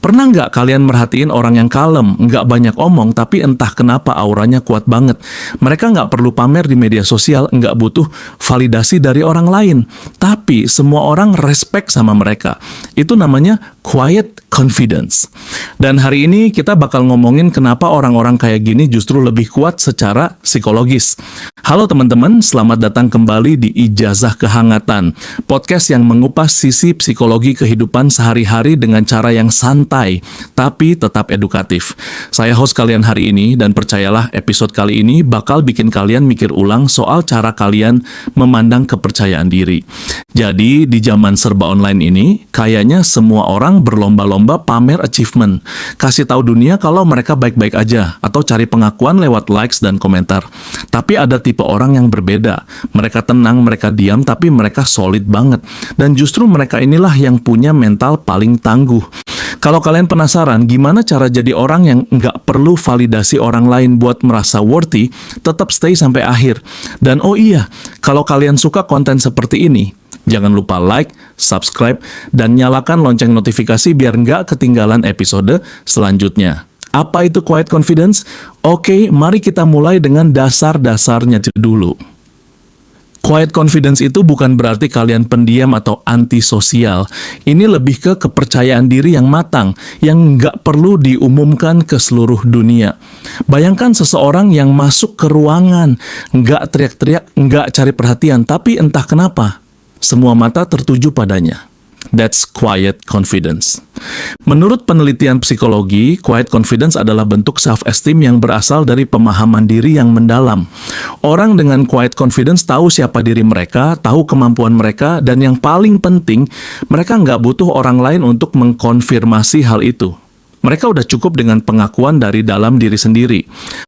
Pernah nggak kalian merhatiin orang yang kalem, nggak banyak omong, tapi entah kenapa auranya kuat banget. Mereka nggak perlu pamer di media sosial, nggak butuh validasi dari orang lain. Tapi semua orang respect sama mereka. Itu namanya quiet confidence. Dan hari ini kita bakal ngomongin kenapa orang-orang kayak gini justru lebih kuat secara psikologis. Halo teman-teman, selamat datang kembali di Ijazah Kehangatan, podcast yang mengupas sisi psikologi kehidupan sehari-hari dengan cara yang santai, tapi tetap edukatif. Saya host kalian hari ini, dan percayalah episode kali ini bakal bikin kalian mikir ulang soal cara kalian memandang kepercayaan diri. Jadi, di zaman serba online ini, kayaknya semua orang berlomba-lomba pamer achievement, kasih tahu dunia kalau mereka baik-baik aja, atau cari pengakuan lewat likes dan komentar. Tapi ada tipe orang yang berbeda. Mereka tenang, mereka diam, tapi mereka solid banget. Dan justru mereka inilah yang punya mental paling tangguh. Kalau kalian penasaran gimana cara jadi orang yang nggak perlu validasi orang lain buat merasa worthy, tetap stay sampai akhir. Dan oh iya, kalau kalian suka konten seperti ini, jangan lupa like, subscribe, dan nyalakan lonceng notifikasi biar nggak ketinggalan episode selanjutnya. Apa itu quiet confidence? Oke, mari kita mulai dengan dasar-dasarnya dulu. Quiet confidence itu bukan berarti kalian pendiam atau antisosial. Ini lebih ke kepercayaan diri yang matang, yang nggak perlu diumumkan ke seluruh dunia. Bayangkan seseorang yang masuk ke ruangan, nggak teriak-teriak, nggak cari perhatian, tapi entah kenapa, semua mata tertuju padanya. That's quiet confidence. Menurut penelitian psikologi, quiet confidence adalah bentuk self-esteem yang berasal dari pemahaman diri yang mendalam. Orang dengan quiet confidence tahu siapa diri mereka, tahu kemampuan mereka, dan yang paling penting, mereka nggak butuh orang lain untuk mengkonfirmasi hal itu. Mereka udah cukup dengan pengakuan dari dalam diri sendiri.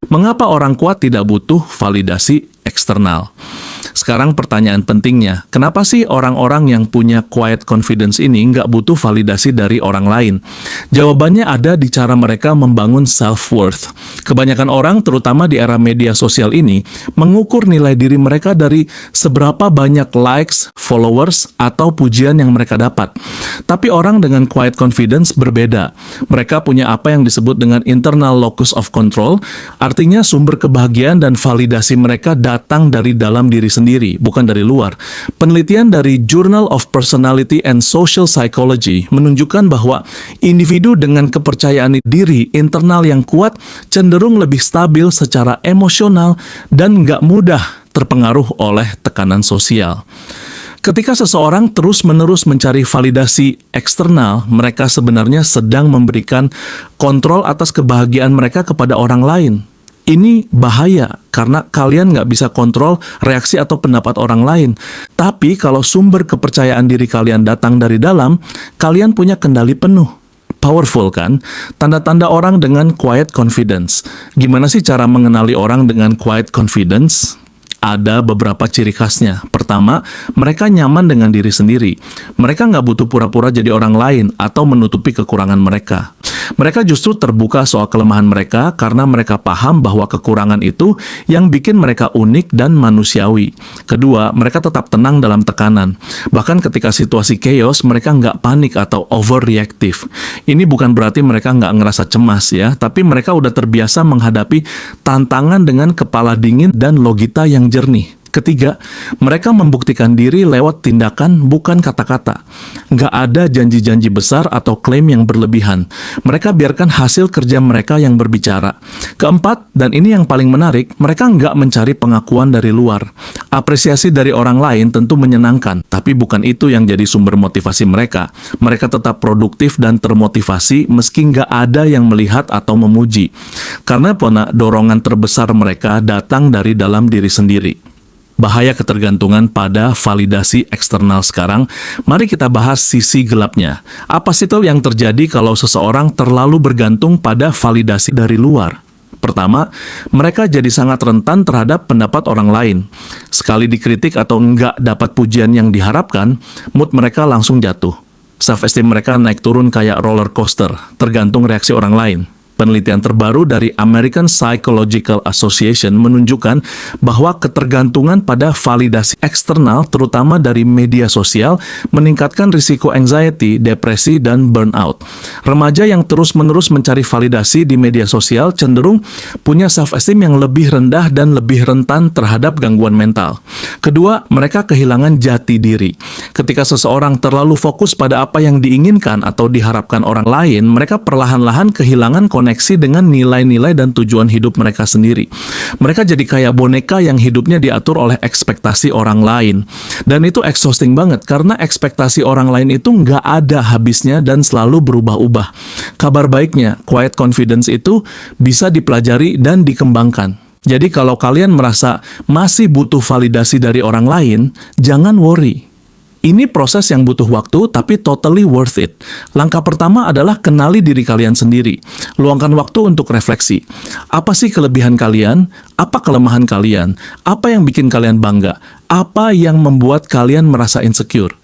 Mengapa orang kuat tidak butuh validasi eksternal? Sekarang pertanyaan pentingnya, kenapa sih orang-orang yang punya quiet confidence ini nggak butuh validasi dari orang lain? Jawabannya ada di cara mereka membangun self-worth. Kebanyakan orang, terutama di era media sosial ini, mengukur nilai diri mereka dari seberapa banyak likes, followers, atau pujian yang mereka dapat. Tapi orang dengan quiet confidence berbeda. Mereka punya apa yang disebut dengan internal locus of control, artinya sumber kebahagiaan dan validasi mereka datang dari dalam diri sendiri, bukan dari luar. Penelitian dari Journal of Personality and Social Psychology menunjukkan bahwa individu dengan kepercayaan diri internal yang kuat cenderung lebih stabil secara emosional dan nggak mudah terpengaruh oleh tekanan sosial. Ketika seseorang terus-menerus mencari validasi eksternal, mereka sebenarnya sedang memberikan kontrol atas kebahagiaan mereka kepada orang lain. Ini bahaya, karena kalian nggak bisa kontrol reaksi atau pendapat orang lain. Tapi kalau sumber kepercayaan diri kalian datang dari dalam, kalian punya kendali penuh. Powerful kan? Tanda-tanda orang dengan quiet confidence. Gimana sih cara mengenali orang dengan quiet confidence? Ada beberapa ciri khasnya. Pertama, mereka nyaman dengan diri sendiri. Mereka nggak butuh pura-pura jadi orang lain atau menutupi kekurangan mereka. Mereka justru terbuka soal kelemahan mereka karena mereka paham bahwa kekurangan itu yang bikin mereka unik dan manusiawi. Kedua, mereka tetap tenang dalam tekanan. Bahkan ketika situasi chaos, mereka nggak panik atau overreactive. Ini bukan berarti mereka nggak ngerasa cemas ya, tapi mereka udah terbiasa menghadapi tantangan dengan kepala dingin dan logika yang jernih. Ketiga, mereka membuktikan diri lewat tindakan, bukan kata-kata. Nggak ada janji-janji besar atau klaim yang berlebihan. Mereka biarkan hasil kerja mereka yang berbicara. Keempat, dan ini yang paling menarik, mereka nggak mencari pengakuan dari luar. Apresiasi dari orang lain tentu menyenangkan, tapi bukan itu yang jadi sumber motivasi mereka. Mereka tetap produktif dan termotivasi meski nggak ada yang melihat atau memuji. Karena dorongan terbesar mereka datang dari dalam diri sendiri. Bahaya ketergantungan pada validasi eksternal sekarang, mari kita bahas sisi gelapnya. Apa sih itu yang terjadi kalau seseorang terlalu bergantung pada validasi dari luar? Pertama, mereka jadi sangat rentan terhadap pendapat orang lain. Sekali dikritik atau nggak dapat pujian yang diharapkan, mood mereka langsung jatuh. Self-esteem mereka naik turun kayak roller coaster, tergantung reaksi orang lain. Penelitian terbaru dari American Psychological Association menunjukkan bahwa ketergantungan pada validasi eksternal, terutama dari media sosial, meningkatkan risiko anxiety, depresi, dan burnout. Remaja yang terus-menerus mencari validasi di media sosial cenderung punya self-esteem yang lebih rendah dan lebih rentan terhadap gangguan mental. Kedua, mereka kehilangan jati diri. Ketika seseorang terlalu fokus pada apa yang diinginkan atau diharapkan orang lain, mereka perlahan-lahan kehilangan koneksi dengan nilai-nilai dan tujuan hidup mereka sendiri. Mereka jadi kayak boneka yang hidupnya diatur oleh ekspektasi orang lain. Dan itu exhausting banget, karena ekspektasi orang lain itu nggak ada habisnya dan selalu berubah-ubah. Kabar baiknya, quiet confidence itu bisa dipelajari dan dikembangkan. Jadi kalau kalian merasa masih butuh validasi dari orang lain, jangan worry. Ini proses yang butuh waktu, tapi totally worth it. Langkah pertama adalah kenali diri kalian sendiri. Luangkan waktu untuk refleksi. Apa sih kelebihan kalian? Apa kelemahan kalian? Apa yang bikin kalian bangga? Apa yang membuat kalian merasa insecure?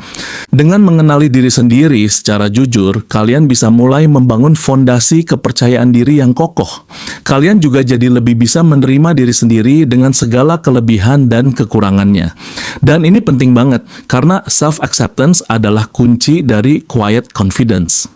Dengan mengenali diri sendiri secara jujur, kalian bisa mulai membangun fondasi kepercayaan diri yang kokoh. Kalian juga jadi lebih bisa menerima diri sendiri dengan segala kelebihan dan kekurangannya. Dan ini penting banget, karena self-acceptance adalah kunci dari quiet confidence.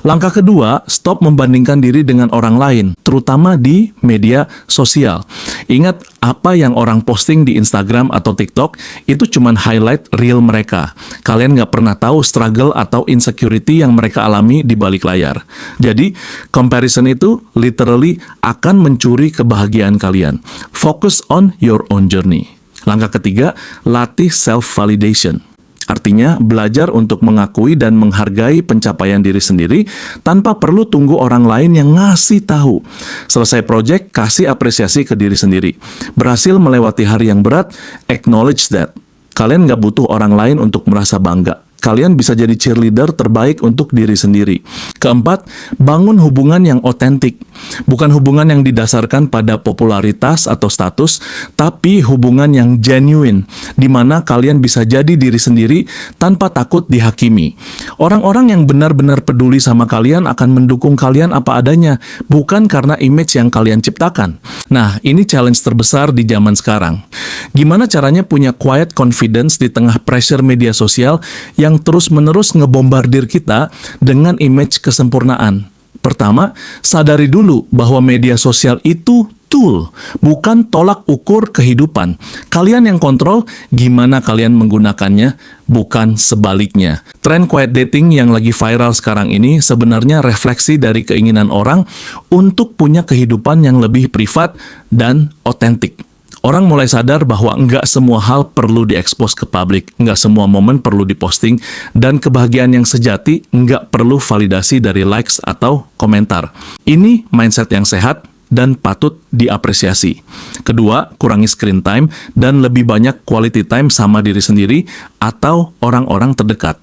Langkah kedua, stop membandingkan diri dengan orang lain, terutama di media sosial. Ingat, apa yang orang posting di Instagram atau TikTok itu cuma highlight real mereka. Kalian nggak pernah tahu struggle atau insecurity yang mereka alami di balik layar. Jadi, comparison itu literally akan mencuri kebahagiaan kalian. Focus on your own journey. Langkah ketiga, latih self-validation. Artinya, belajar untuk mengakui dan menghargai pencapaian diri sendiri tanpa perlu tunggu orang lain yang ngasih tahu. Selesai proyek, kasih apresiasi ke diri sendiri. Berhasil melewati hari yang berat, acknowledge that. Kalian nggak butuh orang lain untuk merasa bangga. Kalian bisa jadi cheerleader terbaik untuk diri sendiri. Keempat, bangun hubungan yang otentik. Bukan hubungan yang didasarkan pada popularitas atau status, tapi hubungan yang genuine, di mana kalian bisa jadi diri sendiri tanpa takut dihakimi. Orang-orang yang benar-benar peduli sama kalian akan mendukung kalian apa adanya, bukan karena image yang kalian ciptakan. Nah, ini challenge terbesar di zaman sekarang. Gimana caranya punya quiet confidence di tengah pressure media sosial yang terus-menerus ngebombardir kita dengan image kesempurnaan? Pertama, sadari dulu bahwa media sosial itu tool, bukan tolak ukur kehidupan. Kalian yang kontrol gimana kalian menggunakannya, bukan sebaliknya. Tren quiet dating yang lagi viral sekarang ini sebenarnya refleksi dari keinginan orang untuk punya kehidupan yang lebih privat dan otentik. Orang mulai sadar bahwa nggak semua hal perlu diekspos ke publik, nggak semua momen perlu diposting, dan kebahagiaan yang sejati nggak perlu validasi dari likes atau komentar. Ini mindset yang sehat dan patut diapresiasi. Kedua, kurangi screen time dan lebih banyak quality time sama diri sendiri atau orang-orang terdekat.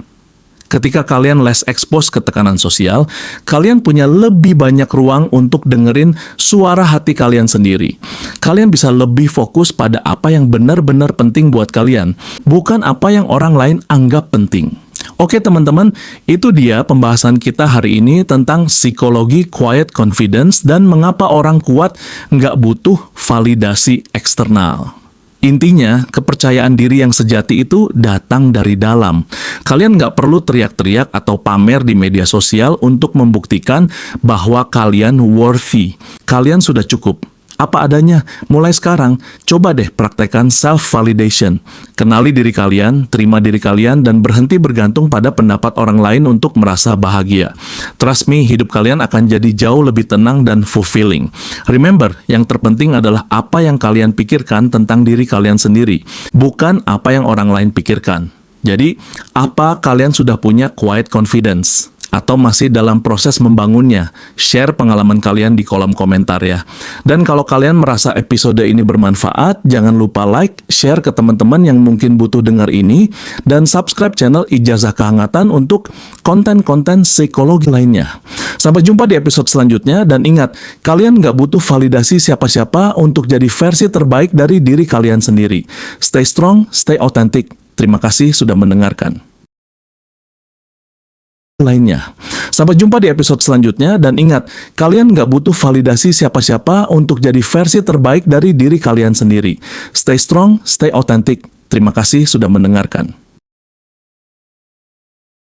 Ketika kalian less expose ke tekanan sosial, kalian punya lebih banyak ruang untuk dengerin suara hati kalian sendiri. Kalian bisa lebih fokus pada apa yang benar-benar penting buat kalian, bukan apa yang orang lain anggap penting. Oke teman-teman, itu dia pembahasan kita hari ini tentang psikologi quiet confidence dan mengapa orang kuat nggak butuh validasi eksternal. Intinya, kepercayaan diri yang sejati itu datang dari dalam. Kalian nggak perlu teriak-teriak atau pamer di media sosial untuk membuktikan bahwa kalian worthy. Kalian sudah cukup. Apa adanya, mulai sekarang, coba deh praktekkan self-validation. Kenali diri kalian, terima diri kalian, dan berhenti bergantung pada pendapat orang lain untuk merasa bahagia. Trust me, hidup kalian akan jadi jauh lebih tenang dan fulfilling. Remember, yang terpenting adalah apa yang kalian pikirkan tentang diri kalian sendiri, bukan apa yang orang lain pikirkan. Jadi, apa kalian sudah punya quiet confidence? Atau masih dalam proses membangunnya? Share pengalaman kalian di kolom komentar ya. Dan kalau kalian merasa episode ini bermanfaat, jangan lupa like, share ke teman-teman yang mungkin butuh dengar ini, dan subscribe channel Ijazah Kehangatan untuk konten-konten psikologi lainnya. Sampai jumpa di episode selanjutnya, dan ingat, kalian nggak butuh validasi siapa-siapa untuk jadi versi terbaik dari diri kalian sendiri. Stay strong, stay authentic. Terima kasih sudah mendengarkan. Lainnya. Sampai jumpa di episode selanjutnya, dan ingat, kalian nggak butuh validasi siapa-siapa untuk jadi versi terbaik dari diri kalian sendiri. Stay strong, stay authentic. Terima kasih sudah mendengarkan.